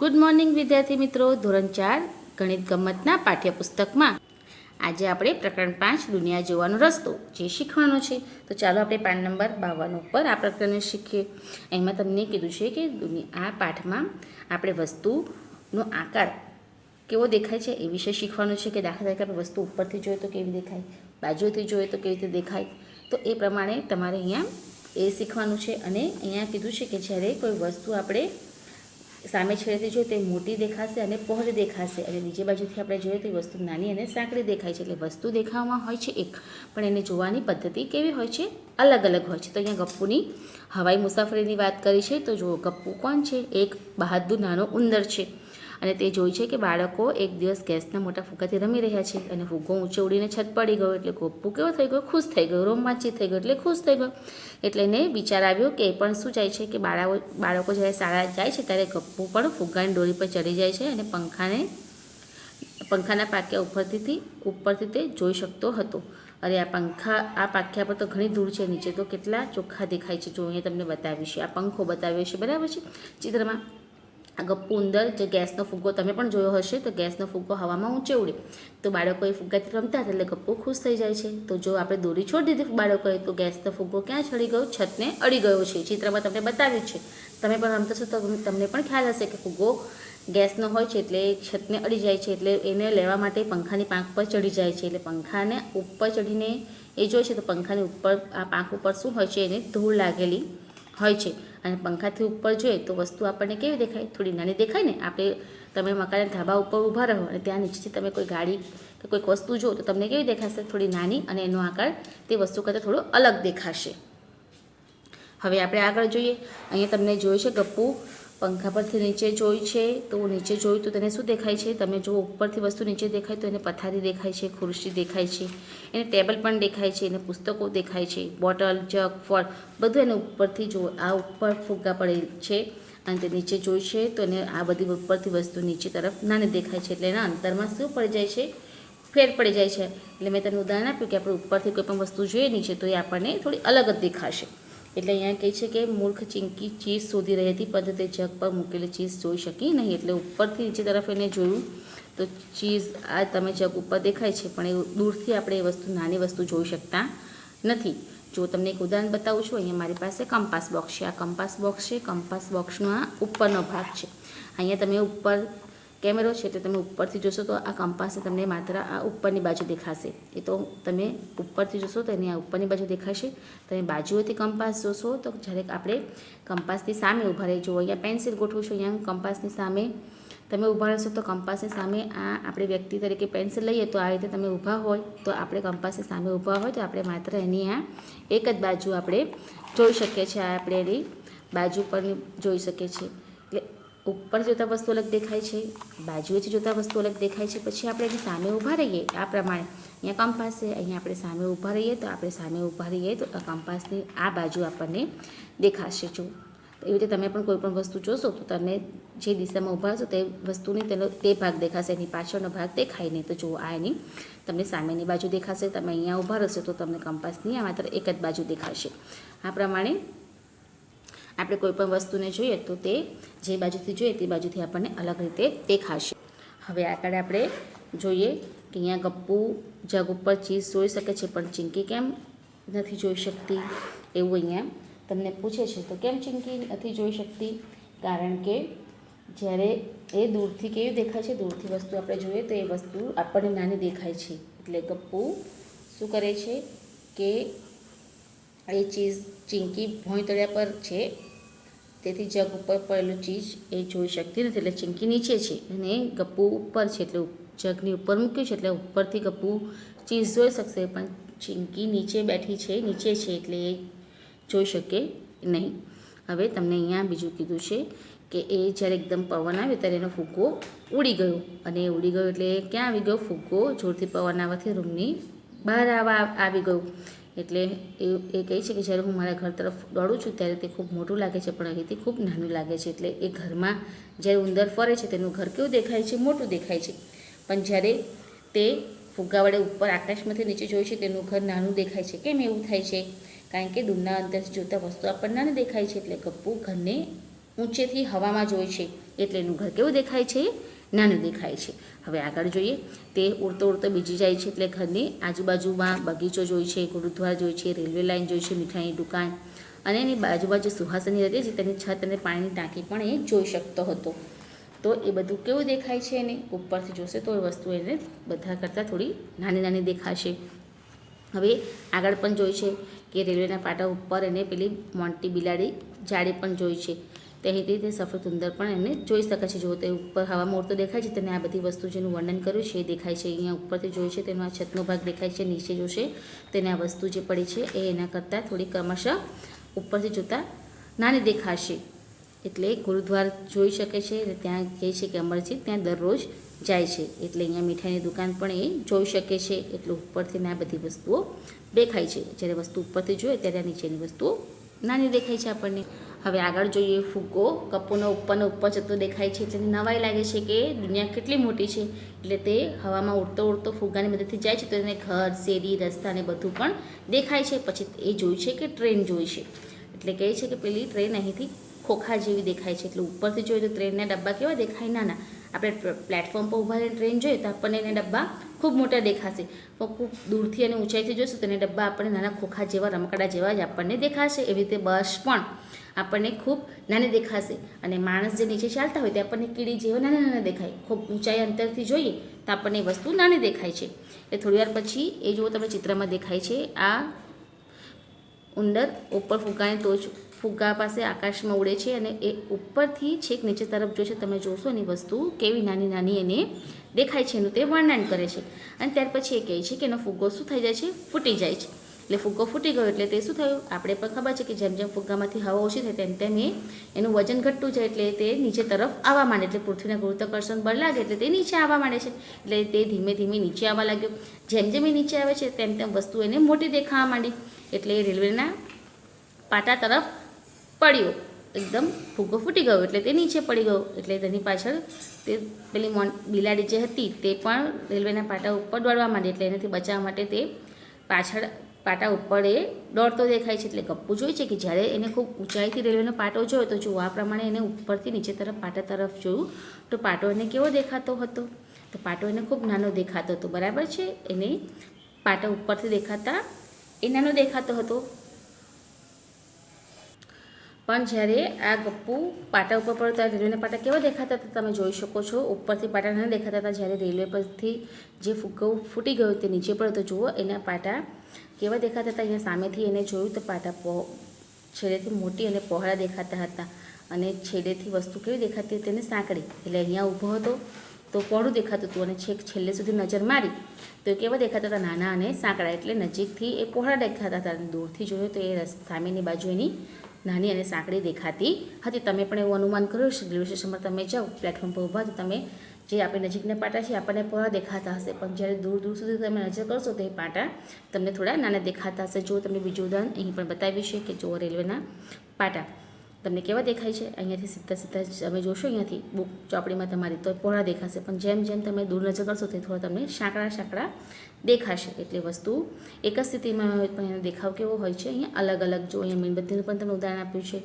Good morning વિદ્યાર્થી મિત્રો. ધોરણ 4 ગણિત ગમ્મતના પાઠ્યપુસ્તકમાં આજે આપણે પ્રકરણ 5 દુનિયા જોવાનો રસ્તો જે શીખવાનો છે. તો ચાલો આપણે પાન નંબર 52 ઉપર આ પ્રકરણને શીખીએ. એમાં તમને કીધું છે કે આ પાઠમાં આપણે વસ્તુનો આકાર કેવો દેખાય છે એ વિશે શીખવાનું છે. કે દાખલા તરીકે આપણે વસ્તુ ઉપરથી જોઈએ તો કેવી દેખાય, બાજુથી જોઈએ તો કેવી રીતે દેખાય. તો એ પ્રમાણે તમારે અહીંયા એ શીખવાનું છે. અને અહીંયા કીધું છે કે જ્યારે કોઈ વસ્તુ આપણે સામે છેડેથી જોઈએ તો એ મોટી દેખાશે અને પહોળી દેખાશે, અને બીજી બાજુથી આપણે જોઈએ તો એ વસ્તુ નાની અને સાંકડી દેખાય છે. એટલે વસ્તુ દેખાવામાં હોય છે એક, પણ એને જોવાની પદ્ધતિ કેવી હોય છે, અલગ અલગ હોય છે. તો અહીંયા ગપ્પુની હવાઈ મુસાફરીની વાત કરી છે. તો જુઓ, ગપ્પુ કોણ છે? એક બહાદુર નાનો ઉંદર છે. અને તે જોઈ છે કે બાળકો એક દિવસ ગેસના મોટા ફુગ્ગાથી રમી રહ્યા છે અને ફુગ્ગો ઊંચે ઉડીને છત પડી ગયો. એટલે ગપ્પુ કેવો થઈ ગયો? ખુશ થઈ ગયો, રોમાંચિત થઈ ગયો, એટલે ખુશ થઈ ગયો. એટલે એને વિચાર આવ્યો કે એ પણ શું જાય છે કે બાળકો જ્યારે શાળા જાય છે ત્યારે ગપ્પુ પણ ફુગ્ગાની દોરી પર ચડી જાય છે અને પંખાના પાક્યા ઉપરથી તે જોઈ શકતો હતો. અરે આ પાખ્યા પર તો ઘણી દૂર છે, નીચે તો કેટલા ચોખ્ખા દેખાય છે. જો અહીંયા તમને બતાવ્યું છે, આ પંખો બતાવ્યો છે, બરાબર છે ચિત્રમાં. આ ગપ્પુ ઉંદર જે ગેસનો ફુગ્ગો તમે પણ જોયો હશે, તો ગેસનો ફુગ્ગો હવામાં ઊંચે ઉડે તો બાળકો એ ફુગ્ગાથી રમતા હતા એટલે ગપ્પુ ખુશ થઈ જાય છે. તો જો આપણે દોરી છોડી દીધી બાળકોએ તો ગેસનો ફુગ્ગો ક્યાં ચડી ગયો? છતને અડી ગયો છે. ચિત્રમાં તમને બતાવ્યું છે. તમે પણ રમતા છો તો તમને પણ ખ્યાલ હશે કે ફુગ્ગો ગેસનો હોય છે એટલે છતને અડી જાય છે. એટલે એને લેવા માટે પંખાની પાંખ પર ચડી જાય છે. એટલે પંખાને ઉપર ચડીને એ જોઈ છે તો પંખાની ઉપર આ પાંખ ઉપર શું હોય છે? એને ધૂળ લાગેલી હોય છે. અને પંખાથી ઉપર જોઈએ તો વસ્તુ આપણને કેવી દેખાય? થોડી નાની દેખાય ને. તમે મકાનના ધાબા ઉપર ઊભા રહો અને ત્યાં નીચેથી તમે કોઈ ગાડી કે કોઈક વસ્તુ જુઓ તો તમને કેવી દેખાશે? થોડી નાની, અને એનો આકાર તે વસ્તુ કરતાં થોડો અલગ દેખાશે. હવે આપણે આગળ જોઈએ. અહીંયા તમને જોઈ છે ગપ્પુ પંખા પરથી નીચે જોઈ છે. તો નીચે જોયું તો તેને શું દેખાય છે? તમે જો ઉપરથી વસ્તુ નીચે દેખાય તો એને પથારી દેખાય છે, ખુરશી દેખાય છે, એને ટેબલ પણ દેખાય છે, એને પુસ્તકો દેખાય છે, બોટલ, જગ, ફળ બધું એને ઉપરથી જો આ ઉપર ફુગ્ગા પડેલ છે. અને તે નીચે જોઈ છે તો એને આ બધી ઉપરથી વસ્તુ નીચે તરફ નાની દેખાય છે. એટલે એના અંતરમાં શું પડી જાય છે? ફેર પડી જાય છે. એટલે મેં તમને ઉદાહરણ આપ્યું કે આપણે ઉપરથી કોઈ પણ વસ્તુ જોઈએ નીચે તો એ આપણને થોડી અલગ જ દેખાશે. એટલે અહીંયા કહે છે કે મૂર્ખ ચીંકી ચીઝ શોધી રહી હતી પરંતુ તે જગ પર મૂકેલી ચીઝ જોઈ શકી નહીં. એટલે ઉપરથી નીચે તરફ એને જોયું તો ચીઝ આ તમે જગ ઉપર દેખાય છે, પણ એ દૂરથી આપણે એ વસ્તુ નાની વસ્તુ જોઈ શકતા નથી. જો તમને એક ઉદાહરણ બતાવું છું. અહીંયા મારી પાસે કંપાસ બોક્સ છે. આ કંપાસ બોક્સ છે. કંપાસ બોક્સનો આ ઉપરનો ભાગ છે. અહીંયા તમે ઉપર કેમેરો છે એટલે તમે ઉપરથી જોશો તો આ કંપાસને તમને માત્ર આ ઉપરની બાજુ દેખાશે. એ તો તમે ઉપરથી જોશો તો એની આ ઉપરની બાજુ દેખાશે. તમે બાજુએથી કંપાસ જોશો તો જ્યારે આપણે કંપાસની સામે ઊભા રહી જુઓ, અહીંયા પેન્સિલ ગોઠવું છું, અહીંયા કંપાસની સામે તમે ઊભા રહેશો તો કંપાસની સામે આ આપણે વ્યક્તિ તરીકે પેન્સિલ લઈએ તો આ રીતે તમે ઊભા હોય તો આપણે કંપાસની સામે ઊભા હોય તો આપણે માત્ર એની આ એક જ બાજુ આપણે જોઈ શકીએ છીએ. આ આપણે એની બાજુ પર જોઈ શકીએ છીએ. એટલે ઉપર જોતા વસ્તુ અલગ દેખાય છે, બાજુએથી જોતા વસ્તુ અલગ દેખાય છે. પછી આપણે એની સામે ઊભા રહીએ આ પ્રમાણે, અહીંયા કંપાસ છે, અહીંયા આપણે સામે ઊભા રહીએ તો આપણે સામે ઊભા રહીએ તો કંપાસની આ બાજુ આપણને દેખાશે. જો એવી રીતે તમે પણ કોઈ પણ વસ્તુ જોશો તો તમને જે દિશામાં ઊભા હશો તે વસ્તુની તે ભાગ દેખાશે, એની પાછળનો ભાગ દેખાય નહીં. તો જુઓ, આ એની તમને સામેની બાજુ દેખાશે. તમે અહીંયા ઊભા રહેશો તો તમને કંપાસની આ માત્ર એક જ બાજુ દેખાશે. આ પ્રમાણે આપણે કોઈ પણ વસ્તુને જોઈએ તો તે જે બાજુથી જોઈએ તે બાજુથી આપણને અલગ રીતે દેખાશે. હવે આગળ આપણે જોઈએ કે અહીંયા ગપ્પુ જગ ઉપર ચીઝ જોઈ શકે છે પણ ચીંકી કેમ નથી જોઈ શકતી? એવું અહીંયા તમને પૂછે છે. તો કેમ ચીંકી નથી જોઈ શકતી? કારણ કે જ્યારે એ દૂરથી કેવી દેખાય છે? દૂરથી વસ્તુ આપણે જોઈએ તો એ વસ્તુ આપણને નાની દેખાય છે. એટલે ગપ્પુ શું કરે છે કે એ ચીંકી ભોંયતળિયા પર છે તેથી જગ ઉપર પડેલું ચીજ એ જોઈ શકતી નથી. એટલે ચીંકી નીચે છે અને ગપ્પુ ઉપર છે, એટલે જગની ઉપર મૂક્યું છે એટલે ઉપરથી ગપ્પુ ચીઝ જોઈ શકશે, પણ ચીંકી નીચે બેઠી છે, નીચે છે એટલે એ જોઈ શકે નહીં. હવે તમને અહીંયા બીજું કીધું છે કે એ જ્યારે એકદમ પવન આવ્યો ત્યારે એનો ફુગ્ગો ઉડી ગયો, અને ઉડી ગયો એટલે ક્યાં આવી ગયો? ફુગ્ગો જોરથી પવન આવવાથી રૂમની બહાર આવી ગયો. એટલે એ કહે છે કે જ્યારે હું મારા ઘર તરફ દોડું છું ત્યારે તે ખૂબ મોટું લાગે છે, પણ અહીંથી ખૂબ નાનું લાગે છે. એટલે એ ઘરમાં જ્યારે ઉંદર ફરે છે તેનું ઘર કેવું દેખાય છે? મોટું દેખાય છે. પણ જ્યારે તે ફુગ્ગા વડે ઉપર આકાશમાંથી નીચે જોઈ છે તેનું ઘર નાનું દેખાય છે. કેમ એવું થાય છે? કારણ કે દૂરના અંતરથી જોતા વસ્તુ આપણને નાની દેખાય છે. એટલે ગપ્પુ ઘરને ઊંચેથી હવામાં જોઈ છે એટલે એનું ઘર કેવું દેખાય છે? નાનું દેખાય છે. હવે આગળ જોઈએ, તે ઉડતો ઉડતો બીજી જાય છે એટલે ઘરની આજુબાજુમાં બગીચો જોઈ છે, ગુરુદ્વાર જોઈ છે, રેલવે લાઇન જોઈ છે, મીઠાઈની દુકાન અને એની બાજુબાજુ સુહાસની હતી છે, તેની છત અને પાણીની ટાંકી પણ એ જોઈ શકતો હતો. તો એ બધું કેવું દેખાય છે એને ઉપરથી જોશે તો એ વસ્તુ એને બધા કરતાં થોડી નાની નાની દેખાશે. હવે આગળ પણ જોઈ છે કે રેલવેના પાટા ઉપર એને પેલી મોન્ટી બિલાડી જાડી પણ જોઈ છે. ત્યાંથી તે સફેદ ઉંદર પણ એમને જોઈ શકે છે. જો તે ઉપર હવામાં ઉડતો દેખાય છે તેને આ બધી વસ્તુ જેનું વર્ણન કર્યું છે એ દેખાય છે. અહીંયા ઉપરથી જોઈ છે તેનો આ છતનો ભાગ દેખાય છે, નીચે જોશે તેને આ વસ્તુ જે પડી છે એ એના કરતાં થોડી ક્રમશઃ ઉપરથી જોતાં નાની દેખાશે. એટલે ગુરુદ્વાર જોઈ શકે છે અને ત્યાં કહે છે કે અમરજીત ત્યાં દરરોજ જાય છે. એટલે અહીંયા મીઠાઈની દુકાન પણ એ જોઈ શકે છે. એટલે ઉપરથી આ બધી વસ્તુઓ દેખાય છે. જ્યારે વસ્તુ ઉપરથી જોઈએ ત્યારે નીચેની વસ્તુઓ નાની દેખાય છે આપણને. હવે આગળ જોઈએ, ફુગ્ગો કપૂનો ઉપરનો ઉપર જતો દેખાય છે એટલે નવાઈ લાગે છે કે દુનિયા કેટલી મોટી છે. એટલે તે હવામાં ઉડતો ઉડતો ફુગ્ગાની મદદથી જાય છે તો તેને ઘર, શેરી, રસ્તા ને બધું પણ દેખાય છે. પછી એ જોઈ છે કે ટ્રેન જોઈ છે એટલે કહે છે કે પેલી ટ્રેન અહીંથી ખોખા જેવી દેખાય છે. એટલે ઉપરથી જોઈએ તો ટ્રેનના ડબ્બા કેવા દેખાય? નાના. આપણે પ્લેટફોર્મ પર ઊભા રહીને ટ્રેન જોઈએ તો આપણને એને ડબ્બા ખૂબ મોટા દેખાશે, પણ ખૂબ દૂરથી અને ઊંચાઈથી જોઈશું તો એને ડબ્બા આપણને નાના ખોખા જેવા, રમકડા જેવા જ આપણને દેખાશે. એવી રીતે બસ પણ આપણને ખૂબ નાની દેખાશે અને માણસ જે નીચે ચાલતા હોય તે આપણને કીડી જેવા નાના નાના દેખાય. ખૂબ ઊંચાઈ અંતરથી જોઈએ તો આપણને એ વસ્તુ નાની દેખાય છે. એટલે થોડી વાર પછી એ જુઓ તમે ચિત્રમાં દેખાય છે આ ઉંદર ઉપર ફુગ્ગાની ટોચ ફુગ્ગા પાસે આકાશમાં ઉડે છે અને એ ઉપરથી છેક નીચે તરફ જોશે. તમે જોશો એની વસ્તુ કેવી નાની નાની એને દેખાય છે એનું તે વર્ણન કરે છે. અને ત્યાર પછી એ કહે છે કે એનો ફુગ્ગો શું થઈ જાય છે? ફૂટી જાય છે. એટલે ફુગ્ગો ફૂટી ગયો એટલે તે શું થયું? આપણે પણ ખબર છે કે જેમ જેમ ફુગ્ગામાંથી હવા ઓછી થાય તેમ તેમ એનું વજન ઘટતું જાય એટલે તે નીચે તરફ આવવા માંડે. એટલે પૃથ્વીના ગુરુત્વાકર્ષણ બળ લાગે એટલે તે નીચે આવવા માંડે છે. એટલે તે ધીમે ધીમે નીચે આવવા લાગ્યો. જેમ જેમ એ નીચે આવે છે તેમ તેમ વસ્તુ એને મોટી દેખાવા માંડી. એટલે રેલવેના પાટા તરફ પડ્યો. એકદમ ફુગ્ગો ફૂટી ગયો એટલે તે નીચે પડી ગયો. એટલે તેની પાછળ તે પેલી બિલાડી જે હતી તે પણ રેલવેના પાટા ઉપર દોડવા માંડી. એટલે એનાથી બચાવવા માટે તે પાછળ પાટા ઉપર એ દોડતો દેખાય છે. એટલે ગપ્પુ જોઈ છે કે જ્યારે એને ખૂબ ઊંચાઈથી રેલવેનો પાટો જોયો તો જો આ પ્રમાણે એને ઉપરથી નીચે તરફ પાટા તરફ જોયું તો પાટો એને કેવો દેખાતો હતો? તો પાટો એને ખૂબ નાનો દેખાતો હતો. બરાબર છે, એને પાટા ઉપરથી દેખાતા એ નાનો દેખાતો હતો. પણ જ્યારે આ ગપ્પુ પાટા ઉપર પડ્યો ત્યારે રેલવેના પાટા કેવા દેખાતા હતા તમે જોઈ શકો છો. ઉપરથી પાટા નાના દેખાતા હતા. જ્યારે રેલવે પરથી જે ફુગ્ગો ફૂટી ગયો તે નીચે પડ્યો તો જુઓ એના પાટા કેવા દેખાતા હતા. અહીંયા સામેથી એને જોયું તો પાટા છેડેથી મોટી અને પહોળા દેખાતા હતા અને છેડેથી વસ્તુ કેવી દેખાતી હતી? તેને સાંકડી. એટલે અહીંયા ઊભો હતો તો પહોળું દેખાતું હતું અને છેક છેલ્લે સુધી નજર મારી તો કેવા દેખાતા હતા? નાના અને સાંકડા. એટલે નજીકથી એ પહોળા દેખાતા હતા અને દૂરથી જોયું તો એ સામેની બાજુ એની નાની અને સાંકડી દેખાતી હતી. તમે પણ એવું અનુમાન કર્યું છે રેલવે સ્ટેશન પર તમે જાઓ પ્લેટફોર્મ પર ઊભા તો તમે જે આપણે નજીકના પાટા છે આપણને પહોળા દેખાતા હશે, પણ જ્યારે દૂર દૂર સુધી તમે નજર કરશો તો એ પાટા તમને થોડા નાના દેખાતા હશે. જો તમને બીજું ઉદાહરણ અહીં પણ બતાવ્યું છે કે જો રેલવેના પાટા તમને કેવા દેખાય છે? અહીંયાથી સીધા સીધા તમે જોશો અહીંયાથી બુક ચોપડીમાં તમારી તો પહોળા દેખાશે, પણ જેમ જેમ તમે દૂર નજર કરશો તે થોડા તમને સાંકડા સાંકડા દેખાશે. એટલે વસ્તુ એક જ સ્થિતિમાં હોય પણ એનો દેખાવ કેવો હોય છે? અહીંયા અલગ અલગ. જો અહીંયા મીણબત્તીનું પણ તમે ઉદાહરણ આપ્યું છે.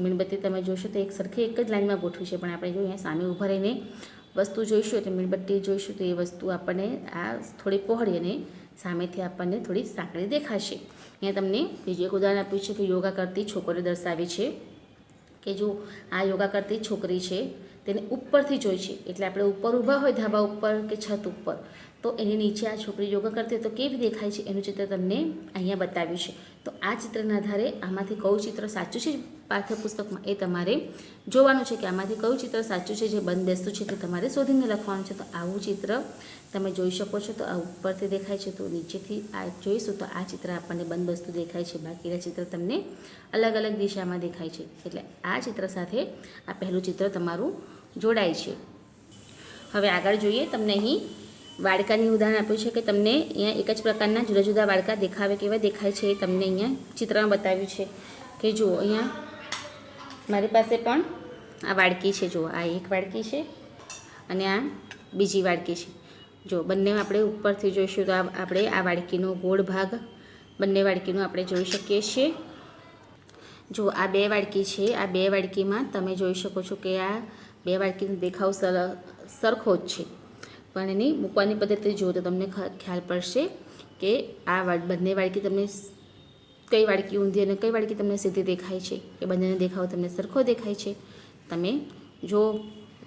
મીણબત્તી તમે જોશો તો એક સરખી એક જ લાઇનમાં ગોઠવી છે, પણ આપણે જો અહીંયા સામે ઊભા રહીને વસ્તુ જોઈશું એટલે મીણબત્તી જોઈશું તો એ વસ્તુ આપણને આ થોડી પહોળી અને સામેથી આપણને થોડી સાંકડી દેખાશે. અહીંયા તમને બીજું એક ઉદાહરણ આપ્યું છે કે યોગા કરતી છોકરીઓ દર્શાવી છે કે જો આ યોગા કરતી છોકરી છે તેને ઉપરથી જોઈ છે. એટલે આપણે ઉપર ઊભા હોય ધાબા ઉપર કે છત ઉપર તો એની નીચે આ છોકરી યોગા કરતી હોય તો કેવી દેખાય છે એનું ચિત્ર તમને અહીંયા બતાવ્યું છે. તો આ ચિત્રના આધારે આમાંથી કયું ચિત્ર સાચું છે પાઠ્યપુસ્તકમાં એ તમારે જોવાનું છે કે આમાંથી કયું ચિત્ર સાચું છે જે બંધ બેસતું છે તે તમારે શોધીને લખવાનું છે. તો આવું ચિત્ર તમે જોઈ શકો છો. તો આ ઉપરથી દેખાય છે તો નીચેથી આ જોઈશું તો આ ચિત્ર આપણને બંધ વસ્તુ દેખાય છે, બાકીના ચિત્ર તમને અલગ અલગ દિશામાં દેખાય છે. એટલે આ ચિત્ર સાથે આ પહેલું ચિત્ર તમારું જોડાય છે. હવે આગળ જોઈએ, તમને અહીં વાડકાની ઉદાહરણ આપ્યું છે કે તમને અહીંયા એક જ પ્રકારના જુદા જુદા વાડકા દેખાવે કેવા દેખાય છે એ તમને અહીંયા ચિત્રમાં બતાવ્યું છે. કે જુઓ અહીંયા મારી પાસે પણ આ વાડકી છે. જુઓ આ એક વાડકી છે અને આ બીજી વાડકી છે. જો બંને આપણે ઉપરથી જોઈશું તો આપણે આ વાડકીનો ગોળ ભાગ બંને વાડકીનો આપણે જોઈ શકીએ છીએ. જો આ 2 વાડકી છે, આ 2 વાડકીમાં તમે જોઈ શકો છો કે આ 2 વાડકીનો દેખાવ સરખો જ છે, પણ એની મૂકવાની પદ્ધતિ જુઓ તો તમને ખ્યાલ પડશે કે આ બંને વાડકી તમને કઈ વાડકી ઊંધી અને કઈ વાડકી તમને સીધી દેખાય છે, એ બંનેનો દેખાવ તમને સરખો દેખાય છે. તમે જો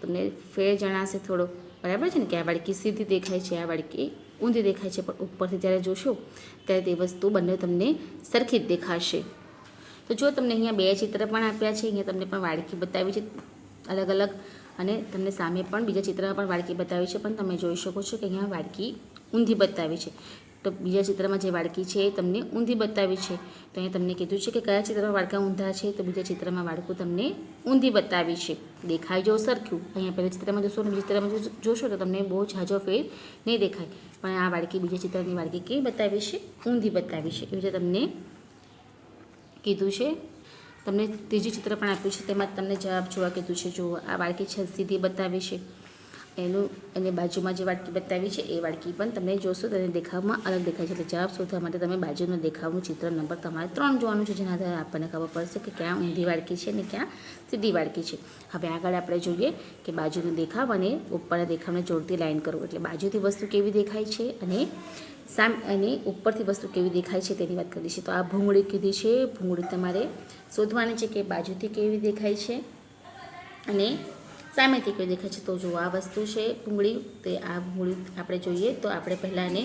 તમને ફેર જણાશે થોડો, બરાબર છે ને, કે આ વાડકી સીધી દેખાય છે, આ વાડકી ઊંધી દેખાય છે, પણ ઉપરથી જ્યારે જોશો ત્યારે તે વસ્તુ બંને તમને સરખી જ દેખાશે. તો જો તમને અહીંયા 2 ચિત્ર પણ આપ્યા છે, અહીંયા તમને પણ વાડકી બતાવી છે અલગ અલગ, અને તમને સામે પણ બીજા ચિત્રમાં પણ વાડકી બતાવી છે, પણ તમે જોઈ શકો છો કે અહીંયા વાડકી ઊંધી બતાવી છે. તો બીજા ચિત્રમાં જે વાડકી છે એ તમને ઊંધી બતાવી છે. તો અહીંયા તમને કીધું છે કે કયા ચિત્રમાં વાડકા ઊંધા છે, તો બીજા ચિત્રમાં વાડકું તમને ઊંધી બતાવી છે. દેખાય જો સરખ્યું, અહીંયા પહેલા ચિત્રમાં જોશો અને બીજા ચિત્રમાં જોશો તો તમને બહુ ઝાઝો ફેર નહીં દેખાય, પણ આ વાડકી બીજા ચિત્રની વાડકી કેવી બતાવી છે? ઊંધી બતાવી છે. એવી રીતે તમને કીધું છે. તમને ત્રીજું ચિત્ર પણ આપ્યું છે, તેમાં તમને જવાબ જોવા કીધું છે. જુઓ, આ વાડકી છે સીધી બતાવી છે, અને બાજુમાં જે વાડકી બતાવી છે એ વાડકી પણ તમે જોશો તો દેખાવમાં અલગ દેખાય છે. એટલે જવાબ શોધવા માટે તમે બાજુનો દેખાવનું ચિત્ર નંબર તમારે 3 જોવાનું છે, જેના આધારે આપણને ખબર પડશે કે ક્યાં ઊંધી વાડકી છે અને ક્યાં સીધી વાડકી છે. હવે આગળ આપણે જોઈએ કે બાજુનો દેખાવ અને ઉપરના દેખાવને જોડતી લાઈન કરો. એટલે બાજુથી વસ્તુ કેવી દેખાય છે અને ઉપરથી વસ્તુ કેવી દેખાય છે તેની વાત કરી છે. તો આ ભૂંગળી કીધી છે. ભૂંગળી તમારે શોધવાની છે કે બાજુથી કેવી દેખાય છે અને સામેથી કેવી દેખાય છે. તો જો આ વસ્તુ છે ભૂંગળી, તે આ ભૂંગળી આપણે જોઈએ તો આપણે પહેલાં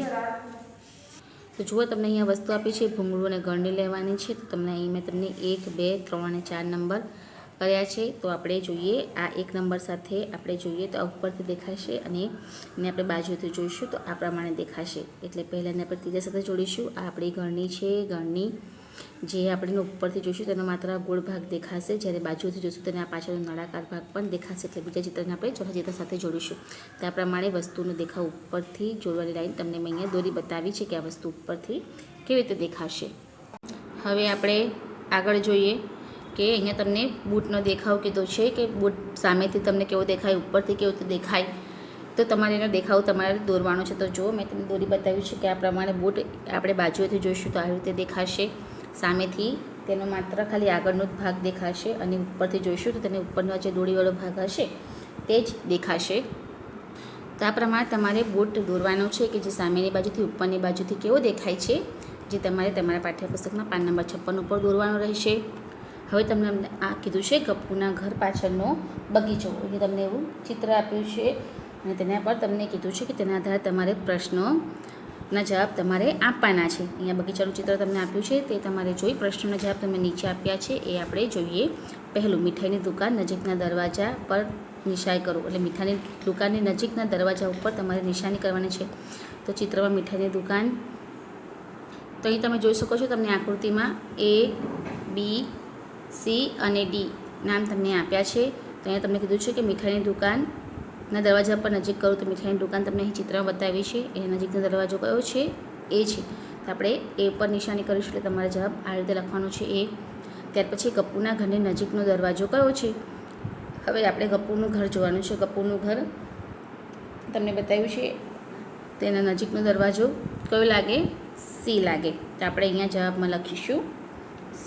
તો જુઓ, તમને અહીંયા વસ્તુ આપી છે, ભૂંગળું અને ગળણી લેવાની છે. તો મેં તમને 1, 2, 3 અને 4 નંબર કર્યા છે. તો આપણે જોઈએ આ 1 નંબર સાથે આપણે જોઈએ તો આ ઉપરથી દેખાશે, અને એને આપણે બાજુથી જોઈશું તો આ પ્રમાણે દેખાશે. એટલે પહેલાં આપણે ત્રીજા સાથે જોડીશું. આ આપણી ગળણી છે. ગળણી જે આપણે ઉપરથી જોઈશું તેનો માત્ર ગોળ ભાગ દેખાશે, જ્યારે બાજુથી જોઈશું તેને આ પાછળનો નળાકાર ભાગ પણ દેખાશે. એટલે બીજા ચિત્રને આપણે ચોથા ચિત્ર સાથે જોડીશું. તે આ પ્રમાણે વસ્તુનો દેખાવ ઉપરથી જોડવાની લાઈન તમને મેં અહીંયા દોરી બતાવી છે કે આ વસ્તુ ઉપરથી કેવી રીતે દેખાશે. હવે આપણે આગળ જોઈએ કે અહીંયા તમને બૂટનો દેખાવ કીધો છે કે બૂટ સામેથી તમને કેવો દેખાય, ઉપરથી કેવું રીતે દેખાય. તો તમારે એનો દેખાવ તમારે દોરવાનો છે. તો જો મેં તમને દોરી બતાવ્યું છે કે આ પ્રમાણે બૂટ આપણે બાજુએથી જોઈશું તો આ રીતે દેખાશે. સામેથી તેનો માત્ર ખાલી આગળનો જ ભાગ દેખાશે, અને ઉપરથી જોઈશું તો તેને ઉપરનો જે દોરીવાળો ભાગ હશે તે જ દેખાશે. તો આ પ્રમાણે તમારે બૂટ દોરવાનો છે કે જે સામેની બાજુથી ઉપરની બાજુથી કેવો દેખાય છે, જે તમારે તમારા પાઠ્યપુસ્તકના પાન નંબર 56 ઉપર દોરવાનો રહેશે. હવે તમને આ કીધું છે ગપ્પુના ઘર પાછળનો બગીચો. અહીં તમને એવું ચિત્ર આપ્યું છે, અને તેના પર તમને કીધું છે કે તેના આધારે તમારે પ્રશ્નોના જવાબ તમારે આપવાના છે. અહીંયા બગીચાનું ચિત્ર તમને આપ્યું છે, તે તમારે જોઈ પ્રશ્નોના જવાબ તમે નીચે આપ્યા છે એ આપણે જોઈએ. પહેલું, મીઠાઈની દુકાન નજીકના દરવાજા પર નિશાન કરો. એટલે મીઠાઈની દુકાનની નજીકના દરવાજા ઉપર તમારે નિશાની કરવાની છે. તો ચિત્રમાં મીઠાઈની દુકાન, તો અહીં તમે જોઈ શકો છો, તમને આકૃતિમાં A, B, C અને D નામ તમને આપ્યા છે. તો અહીંયા તમને કીધું છે કે મીઠાઈની દુકાનના દરવાજા પર નજીક કરો. તો મીઠાઈની દુકાન તમને અહીં ચિત્રમાં બતાવી છે, એ નજીકનો દરવાજો કયો છે? A છે. તો આપણે A પર નિશાની કરીશું. એટલે તમારે જવાબ આ રીતે લખવાનો છે A. ત્યાર પછી ગપ્પુના ઘરની નજીકનો દરવાજો કયો છે? હવે આપણે ગપ્પુનું ઘર જોવાનું છે. ગપ્પુનું ઘર તમને બતાવ્યું છે, તેના નજીકનો દરવાજો કયો લાગે? C લાગે. તો આપણે અહીંયા જવાબમાં લખીશું C.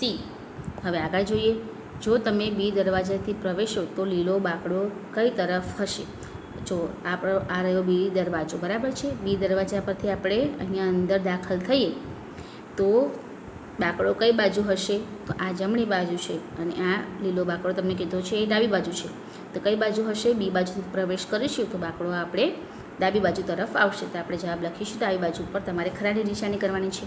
હવે આગળ જોઈએ. જો તમે B દરવાજાથી પ્રવેશો તો લીલો બાકડો કઈ તરફ હશે? જો આ રહ્યો B દરવાજો, બરાબર છે. B દરવાજા પરથી આપણે અહીંયા અંદર દાખલ થઈએ તો બાકડો કઈ બાજુ હશે? તો આ જમણી બાજુ છે, અને આ લીલો બાકડો તમને કીધો છે એ ડાબી બાજુ છે. તો કઈ બાજુ હશે? B બાજુથી પ્રવેશ કરીશું તો બાકડો આપણે ડાબી બાજુ તરફ આવશે. તો આપણે જવાબ લખીશું ડાબી બાજુ પર. તમારે ખરાની નિશાની કરવાની છે.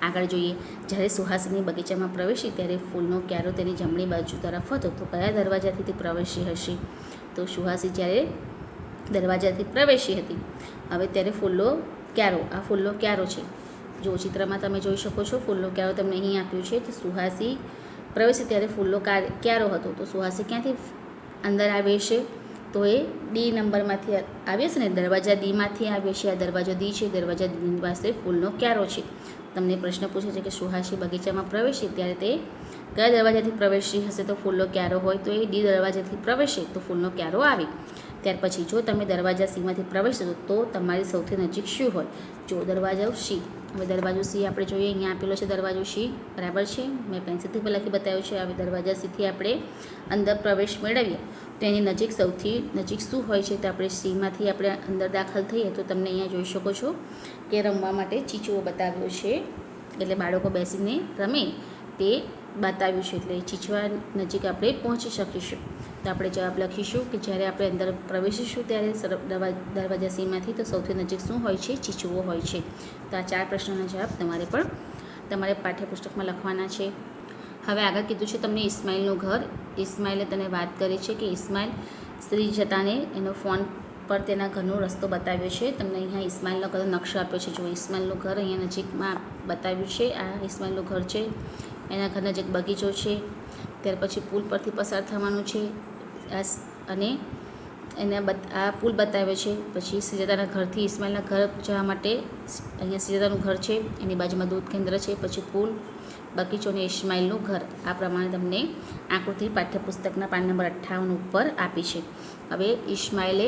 આગળ જોઈએ. જ્યારે સુહાસિની બગીચામાં પ્રવેશી ત્યારે ફૂલનો ક્યારો તેની જમણી બાજુ તરફ હતો. તો કયા દરવાજાથી તે પ્રવેશી હશે? તો સુહાસી જ્યારે દરવાજાથી પ્રવેશી હતી, હવે ત્યારે ફૂલનો ક્યારો છે. જો ચિત્રમાં તમે જોઈ શકો છો, ફૂલનો ક્યારો તમને અહીં આપ્યું છે. તો સુહાસી પ્રવેશી ત્યારે ફૂલનો ક્યારો હતો. તો સુહાસી ક્યાંથી અંદર આવે છે? તો એ D નંબરમાંથી આવે છે ને, દરવાજા Dમાંથી આવે છે. આ દરવાજો D છે, દરવાજા D પાસે ફૂલનો ક્યારો છે. તમને પ્રશ્ન પૂછે છે કે સુહાસી બગીચામાં પ્રવેશી ત્યારે તે કયા દરવાજાથી પ્રવેશી હશે? તો ફૂલનો ક્યારો હોય તો એ D દરવાજાથી પ્રવેશે તો ફૂલનો ક્યારો આવે. ત્યાર પછી જો તમે દરવાજા Cમાંથી પ્રવેશશો તો તમારી સૌથી નજીક શું હોય? જો દરવાજો C, હવે દરવાજો સી આપણે જોઈએ, અહીંયા આપેલો છે દરવાજો સી, બરાબર છે, મેં પેન્સિલથી પણ લખી બતાવ્યું છે. હવે દરવાજા સીથી આપણે અંદર પ્રવેશ મેળવીએ તો એની નજીક સૌથી નજીક શું હોય છે, તો આપણે સીમાંથી આપણે અંદર દાખલ થઈએ તો તમને અહીંયા જોઈ શકો છો કે રમવા માટે ચીચુઓ બતાવ્યો છે, એટલે બાળકો બેસીને રમે તે બતાવ્યું છે, એટલે ચીચવા નજીક આપણે પહોંચી શકીશું. તો આપણે જવાબ લખીશું કે જ્યારે આપણે અંદર પ્રવેશીશું ત્યારે દરવાજા સીમાંથી તો સૌથી નજીક શું હોય છે, ચીચવો હોય છે. તો આ 4 પ્રશ્નોના જવાબ તમારે પાઠ્યપુસ્તકમાં લખવાના છે. હવે આગળ કીધું છે તમને ઇસ્માઇલનું ઘર. ઇસ્માઇલે તને વાત કરી છે કે ઇસ્માઇલ શ્રી જતાને એનો ફોન પર તેના ઘરનો રસ્તો બતાવ્યો છે. તમને અહીંયા ઇસ્માઇલનો ઘરનો નકશો આપ્યો છે. જો ઇસ્માઇલનું ઘર અહીંયા નજીકમાં બતાવ્યું છે. આ ઇસ્માઇલનું ઘર છે, એના ઘર નજીક બગીચો છે, ત્યાર પછી પુલ પરથી પસાર થવાનું છે અને એને આ પુલ બતાવ્યો છે. પછી શ્રીજતાના ઘરથી ઇસ્માઇલના ઘર જવા માટે અહીંયા શ્રીજતાનું ઘર છે, એની બાજુમાં દૂધ કેન્દ્ર છે, પછી પુલ, બગીચો અને ઇસ્માઇલનું ઘર. આ પ્રમાણે તમને આકૃતિ પાઠ્યપુસ્તકના પાન નંબર 58 ઉપર આપી છે. હવે ઇસ્માઇલે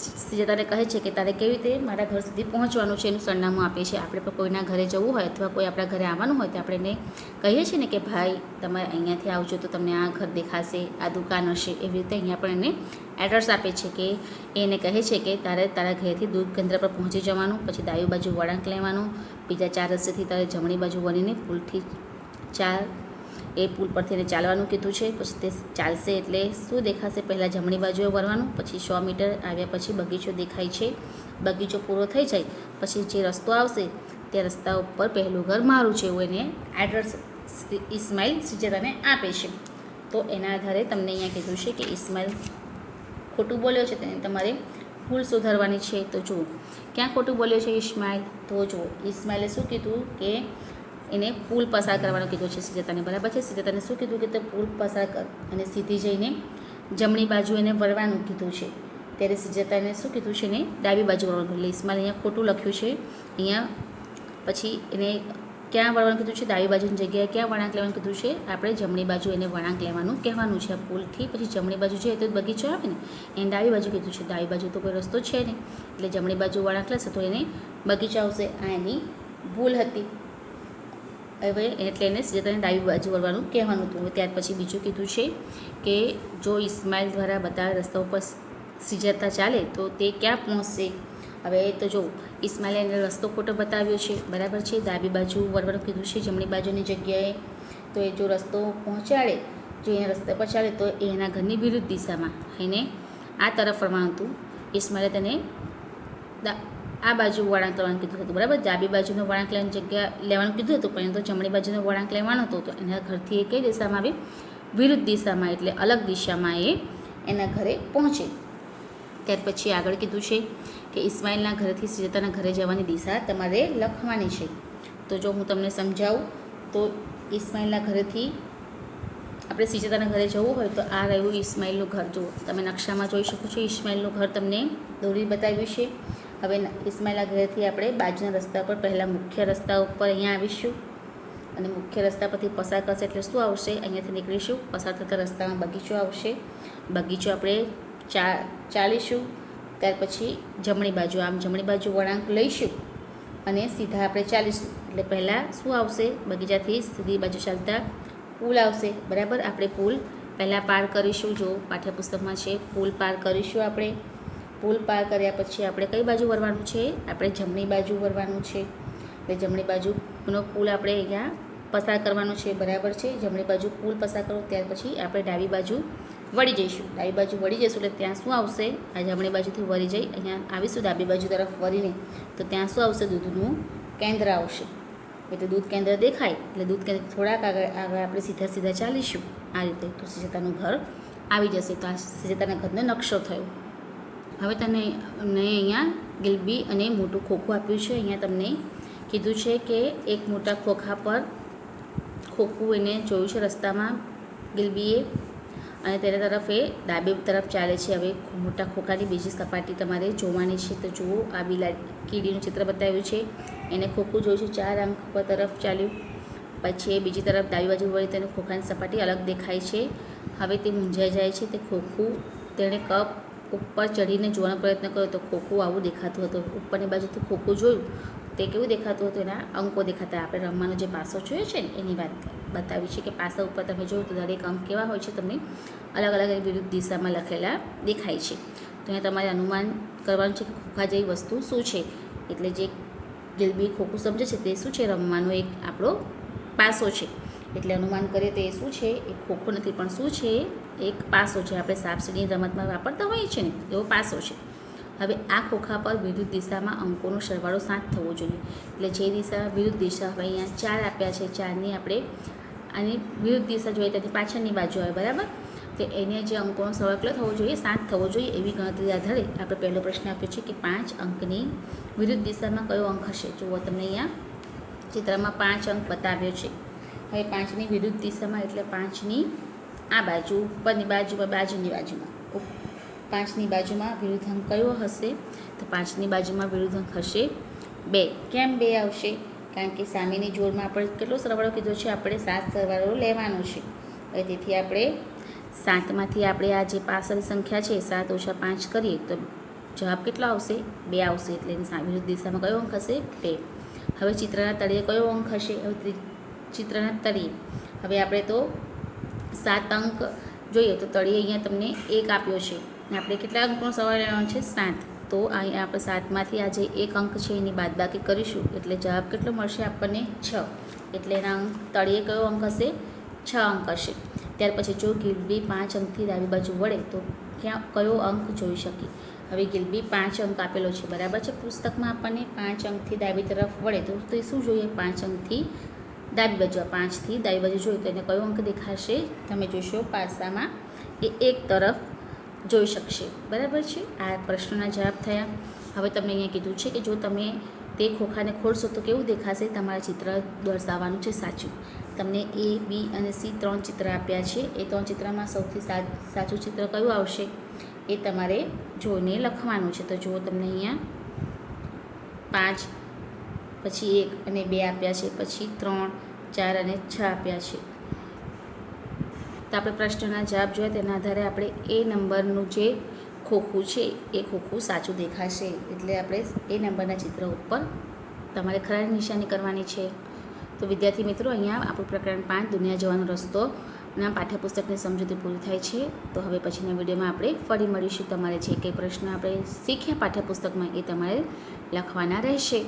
શ્રીજતાને કહે છે કે તારે કેવી રીતે મારા ઘર સુધી પહોંચવાનું છે એનું સરનામું આપે છે. આપણે પણ કોઈના ઘરે જવું હોય અથવા કોઈ આપણા ઘરે આવવાનું હોય તો આપણે એને કહીએ છીએ ને કે ભાઈ તમારે અહીંયાથી આવજો તો તમને આ ઘર દેખાશે, આ દુકાન હશે. એવી રીતે અહીંયા પણ એને એડ્રેસ આપે છે કે એને કહે છે કે તારે તારા ઘરેથી દૂધ કેન્દ્ર પર પહોંચી જવાનું, પછી ડાબી બાજુ વળાંક લેવાનું, બીજા 4 રસ્તેથી તારે જમણી બાજુ વળીને પુલથી પુલ પરથી એને ચાલવાનું કીધું છે. પછી તે ચાલશે એટલે શું દેખાશે, પહેલાં જમણી બાજુએ વળવાનું, પછી 100 મીટર આવ્યા પછી બગીચો દેખાય છે. બગીચો પૂરો થઈ જાય પછી જે રસ્તો આવશે તે રસ્તા ઉપર પહેલું ઘર મારું છે એવું એને એડ્રેસ ઇસ્માઇલ શ્રીજતાને આપે છે. તો એના આધારે તમને અહીંયા કીધું છે કે ઇસ્માઇલ ખોટું બોલ્યો છે, તેને તમારે ભૂલ સુધારવાની છે. તો જુઓ ક્યાં ખોટું બોલ્યો છે ઇસ્માઇલ, તો જુઓ ઇસ્માઇલે શું કીધું કે એને પુલ પસાર કરવાનું કીધું છે શ્રીજતાને, બરાબર છે. શ્રીજતાને શું કીધું કે તે પુલ પસાર કર અને સીધી જઈને જમણી બાજુ એને વળવાનું કીધું છે. ત્યારે શ્રીજતાને શું કીધું છે, એને ડાબી બાજુ વળવાનું. એટલે ઇસ્માઇલ અહીંયા ખોટું લખ્યું છે. અહીંયા પછી એને ક્યાં વળવાનું કીધું છે, ડાબી બાજુની જગ્યાએ ક્યાં વળાંક લેવાનું કીધું છે, આપણે જમણી બાજુ એને વળાંક લેવાનું કહેવાનું છે. પુલથી પછી જમણી બાજુ છે તો બગીચો આવે ને, એને ડાબી બાજુ કીધું છે. ડાબી બાજુ તો કોઈ રસ્તો છે નહીં, એટલે જમણી બાજુ વળાંક લેશે તો એને બગીચો આવશે. આ એની ભૂલ હતી. હવે એટલે એને શ્રીજતાને ડાબી બાજુ વળવાનું કહેવાનું હતું. ત્યાર પછી બીજું કીધું છે કે જો ઇસ્માઇલ દ્વારા બતાવેલ રસ્તા ઉપર શ્રીજતા ચાલે તો તે ક્યાં પહોંચશે. હવે તો જો ઇસ્માઇલે એને રસ્તો ખોટો બતાવ્યો છે, બરાબર છે. ડાબી બાજુ વળવાનું કીધું છે જમણી બાજુની જગ્યાએ. તો એ જો રસ્તો પહોંચાડે, જો એના રસ્તા પર ચાલે તો એ એના ઘરની વિરુદ્ધ દિશામાં એને આ તરફ વળવાનું હતું. ઇસ્માઇલે તેને આ બાજુ વળાંક લેવાનું કીધું હતું, બરાબર. ડાબી બાજુનો વળાંક લેવાની જગ્યા લેવાનું કીધું હતું, પરંતુ જમણી બાજુનો વળાંક લેવાનો હતો. તો એના ઘરથી એ કઈ દિશામાં આવે, વિરુદ્ધ દિશામાં, એટલે અલગ દિશામાં એ એના ઘરે પહોંચે. ત્યાર પછી આગળ કીધું છે કે ઇસ્માઇલના ઘરેથી શ્રીજતાના ઘરે જવાની દિશા તમારે લખવાની છે. તો જો હું તમને સમજાવું તો ઇસ્માઇલના ઘરેથી આપણે શ્રીજતાના ઘરે જવું હોય તો આ રહ્યું ઇસ્માઇલનું ઘર. જુઓ તમે નકશામાં જોઈ શકો છો, ઇસ્માઇલનું ઘર તમને દોરી બતાવ્યું છે. હવે ઇસ્માઇલના ઘરેથી આપણે બાજુના રસ્તા પર પહેલાં મુખ્ય રસ્તા ઉપર અહીંયા આવીશું અને મુખ્ય રસ્તા પરથી પસાર કરશે એટલે શું આવશે, અહીંયાથી નીકળીશું, પસાર થતા રસ્તામાં બગીચો આવશે. બગીચો આપણે ચાલીશું. ત્યાર પછી જમણી બાજુ, આમ જમણી બાજુ વળાંક લઈશું અને સીધા આપણે ચાલીશું. એટલે પહેલાં શું આવશે, બગીચાથી સીધી બાજુ ચાલતા પુલ આવશે, બરાબર. આપણે પુલ પહેલાં પાર કરીશું. જો પાઠ્યપુસ્તકમાં છે, પુલ પાર કરીશું આપણે. પુલ પાર કર્યા પછી આપણે કઈ બાજુ વળવાનું છે, આપણે જમણી બાજુ વળવાનું છે. એટલે જમણી બાજુનો પુલ આપણે અહીંયા પસાર કરવાનો છે, બરાબર છે. જમણી બાજુ પુલ પસાર કરો ત્યાર પછી આપણે ડાબી બાજુ વળી જઈશું. ડાબી બાજુ વળી જઈશું એટલે ત્યાં શું આવશે, આ જમણી બાજુથી વળી જઈ અહીંયા આવીશું ડાબી બાજુ તરફ વળીને, તો ત્યાં શું આવશે, દૂધનું કેન્દ્ર આવશે. એટલે દૂધ કેન્દ્ર દેખાય એટલે દૂધ કેન્દ્ર થોડાક આગળ આપણે સીધા ચાલીશું આ રીતે, તો શ્રીજતાનું ઘર આવી જશે. તો આ શ્રીજતાના ઘરનો નકશો થયો. હવે તમને અહીંયા ગિલબી અને મોટું ખોખું આપ્યું છે. અહીંયા તમને કીધું છે કે એક મોટા ખોખા પર ખોખું એને જોયું છે રસ્તામાં ગિલબીએ, અને તેના તરફ એ ડાબી તરફ ચાલે છે. હવે મોટા ખોખાની બીજી સપાટી તમારે જોવાની છે. તો જુઓ આ કીડીનું ચિત્ર બતાવ્યું છે, એને ખોખું જોયું છે, 4 અંક પર તરફ ચાલ્યું, પછી બીજી તરફ ડાબી બાજુ વળી તેનું ખોખાની સપાટી અલગ દેખાય છે. હવે તે મૂંઝાઈ જાય છે. તે ખોખું તેણે કપ ઉપર ચડીને જોવાનો પ્રયત્ન કર્યો તો ખોખું આવું દેખાતું હતું. ઉપરની બાજુથી ખોખું જોયું તે કેવું દેખાતું હતું, એના અંકો દેખાતા. આપણે રમવાનો જે પાસો જોયો છે ને એની વાત બતાવી છે કે પાસા ઉપર તમે જોયું તો દરેક અંક કેવા હોય છે, તમને અલગ અલગ વિરુદ્ધ દિશામાં લખેલા દેખાય છે. તો અહીંયા તમારે અનુમાન કરવાનું છે કે ખોખા જેવી વસ્તુ શું છે. એટલે જે ગિલબી ખોખું સમજે છે તે શું છે, રમવાનો એક આપણો પાસો છે. એટલે અનુમાન કરીએ તો એ શું છે, એ ખોખો નથી પણ શું છે, એક પાસો છે. આપણે સાપસીડીની રમતમાં વાપરતા હોઈએ છીએ ને એવો પાસો છે. હવે આ ખોખા પર વિરુદ્ધ દિશામાં અંકોનો સરવાળો 7 થવો જોઈએ. એટલે જે દિશા વિરુદ્ધ દિશા, હવે અહીંયા 4 આપ્યા છે, 4ની આપણે આની વિરુદ્ધ દિશા જોઈએ ત્યાંથી પાછળની બાજુ આવે, બરાબર. તો એને જે અંકોનો સરવાળો કેટલો થવો જોઈએ, 7 થવો જોઈએ. એવી ગણતરી આધારે આપણે પહેલો પ્રશ્ન આપ્યો છે કે 5 અંકની વિરુદ્ધ દિશામાં કયો અંક હશે. જુઓ તમને અહીંયા ચિત્રમાં 5 અંક બતાવ્યો છે. હવે 5ની વિરુદ્ધ દિશામાં એટલે 5ની આ બાજુ, ઉપરની બાજુમાં, બાજુની બાજુમાં, 5ની બાજુમાં વિરુદ્ધ અંક કયો હશે, તો 5ની બાજુમાં વિરુદ્ધ અંક હશે 2. કેમ 2 આવશે, કારણ કે સામેની જોડમાં આપણે કેટલો સરવાળો કીધો છે, આપણે 7 સરવાળો લેવાનો છે. હવે તેથી આપણે 7માંથી આપણે આ જે પાછળની સંખ્યા છે 7 - 5 કરીએ તો જવાબ કેટલો આવશે, 2 આવશે. એટલે એની વિરુદ્ધ દિશામાં કયો અંક હશે, 2. હવે ચિત્રના તળિયે કયો અંક હશે, હવે ચિત્રના તળિયે હવે આપણે તો 7 અંક જોઈએ તો તળિયે અહીંયા તમને 1 આપ્યો છે અને આપણે કેટલા અંકનો સરવાળો લેવાનો છે, 7. તો અહીંયા આપણે 7માંથી આ જે 1 અંક છે એની બાદબાકી કરીશું એટલે જવાબ કેટલો મળશે આપણને, 6. એટલે એના અંક તળિયે કયો અંક હશે, 6 અંક હશે. ત્યાર પછી જો ગિલબી 5 અંકથી ડાબી બાજુ વળે તો ક્યાં કયો અંક જોઈ શકીએ. હવે ગિલબી 5 અંક આપેલો છે, બરાબર છે. પુસ્તકમાં આપણને 5 અંકથી ડાબી તરફ વળે તો તે શું જોઈએ, 5 અંકથી ડાબી બાજુ, 5થી ડાબી બાજુ જોઈએ તો એને કયો અંક દેખાશે, તમે જોશો પાસામાં એ 1 તરફ જોઈ શકશે, બરાબર છે. આ પ્રશ્નના જવાબ થયા. હવે તમને અહીંયા કીધું છે કે જો તમે તે ખોખાને ખોલશો તો કેવું દેખાશે, તમારા ચિત્ર દર્શાવવાનું છે સાચું. તમને A, B અને C 3 ચિત્ર આપ્યા છે. એ 3 ચિત્રમાં સૌથી સાચું ચિત્ર કયું આવશે એ તમારે જોઈને લખવાનું છે. તો જુઓ તમને અહીંયા 5 પછી 1 અને 2 આપ્યા છે, પછી 3, 4 અને 6 આપ્યા છે. તો આપણે પ્રશ્નના જવાબ જોયા તેના આધારે આપણે એ નંબરનું જે ખોખું છે એ ખોખું સાચું દેખાશે. એટલે આપણે એ નંબરના ચિત્ર ઉપર તમારે ખરાની નિશાની કરવાની છે. તો વિદ્યાર્થી મિત્રો, અહીંયા આપણું પ્રકરણ 5 દુનિયા જવાનો રસ્તો ના પાઠ્યપુસ્તકની સમજૂતી પૂરી થાય છે. તો હવે પછીના વિડીયોમાં આપણે ફરી મળીશું. તમારે જે કંઈ પ્રશ્ન આપણે શીખ્યા પાઠ્યપુસ્તકમાં એ તમારે લખવાના રહેશે.